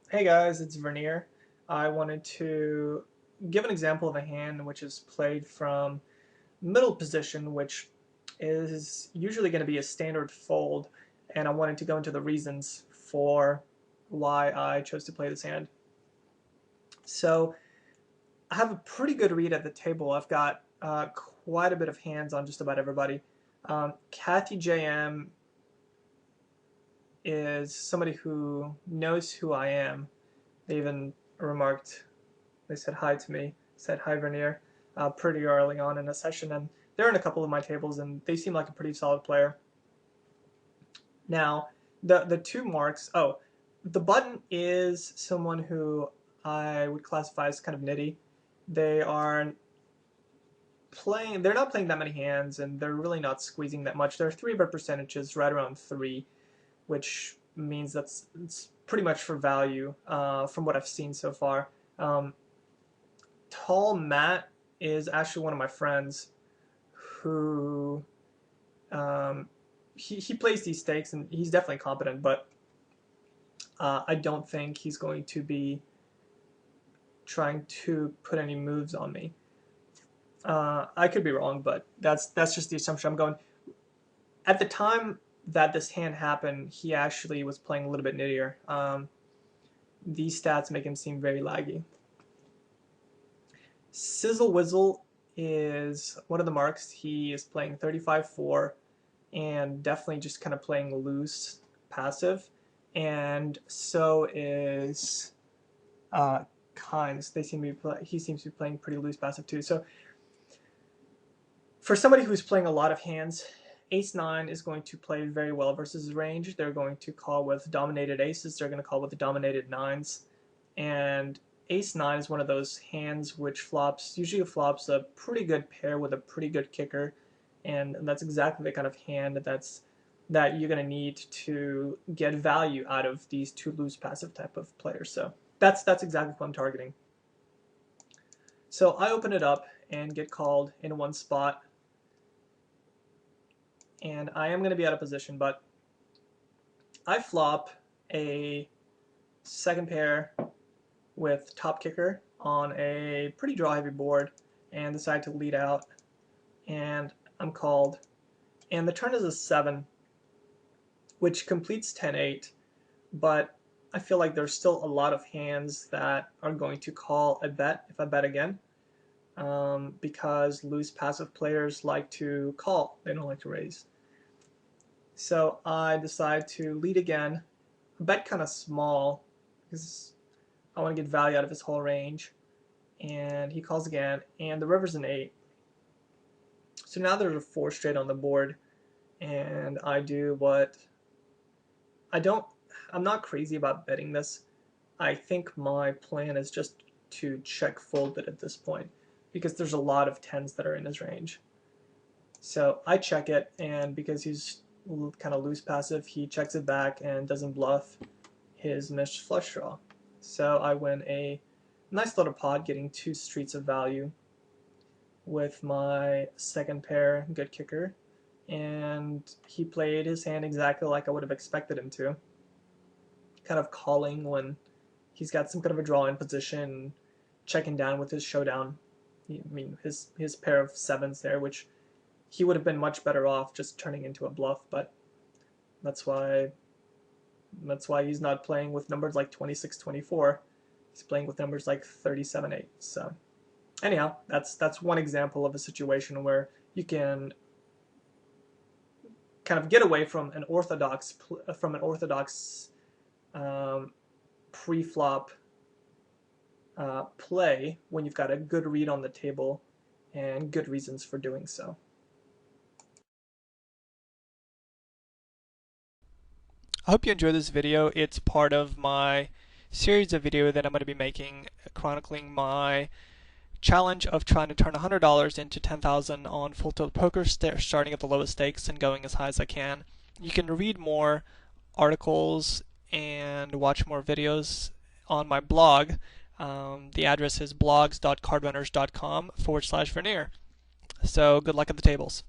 Hey guys, it's Vernier. I wanted to give an example of a hand which is played from middle position, which is usually going to be a standard fold, and I wanted to go into the reasons for why I chose to play this hand. So I have a pretty good read at the table. I've got quite a bit of hands on just about everybody. Kathy JM is somebody who knows who I am. They even remarked, they said hi to me, said hi Vernier, pretty early on in the session, and they're in a couple of my tables, and they seem like a pretty solid player. Now, the two marks. Oh, the button is someone who I would classify as kind of nitty. They are playing. They're not playing that many hands, and they're really not squeezing that much. Their three-bet percentage is right around 3, which means it's pretty much for value from what I've seen so far. Tall Matt is actually one of my friends who he plays these stakes and he's definitely competent, but I don't think he's going to be trying to put any moves on me. I could be wrong, but that's just the assumption I'm going. At the time that this hand happened, he actually was playing a little bit nittier. These stats make him seem very laggy. Sizzle Wizzle is one of the marks. He is playing 35-4 and definitely just kind of playing loose passive. And so is Kynes. He seems to be playing pretty loose passive too. So for somebody who's playing a lot of hands, Ace-9 is going to play very well versus his range. They're going to call with dominated aces. They're going to call with the dominated nines. And Ace-9 is one of those hands which usually flops a pretty good pair with a pretty good kicker, and that's exactly the kind of hand that you're going to need to get value out of these two loose passive type of players. So that's exactly what I'm targeting. So I open it up and get called in one spot, and I am going to be out of position, but I flop a second pair with top kicker on a pretty draw heavy board and decide to lead out, and I'm called, and the turn is a 7, which completes 10-8, but I feel like there's still a lot of hands that are going to call a bet if I bet again, because loose passive players like to call, they don't like to raise. So I decide to lead again, bet kind of small because I want to get value out of his whole range, and he calls again, and the river's an 8. So now there's a 4 straight on the board, and I do what I'm not crazy about betting this. I think my plan is just to check fold it at this point because there's a lot of 10s that are in his range. So I check it, and because he's kind of loose passive, he checks it back and doesn't bluff his missed flush draw. So I win a nice little pot, getting 2 streets of value with my second pair good kicker, and he played his hand exactly like I would have expected him to, kind of calling when he's got some kind of a draw in position, checking down with his showdown. I mean his pair of 7s there, which he would have been much better off just turning into a bluff, but that's why he's not playing with numbers like 26-24. He's playing with numbers like 37-8. So anyhow, that's one example of a situation where you can kind of get away from an orthodox pre-flop play when you've got a good read on the table and good reasons for doing so. I hope you enjoyed this video. It's part of my series of video that I'm going to be making chronicling my challenge of trying to turn $100 into $10,000 on full tilt poker, starting at the lowest stakes and going as high as I can. You can read more articles and watch more videos on my blog. The address is blogs.cardrunners.com/Vernier. So good luck at the tables.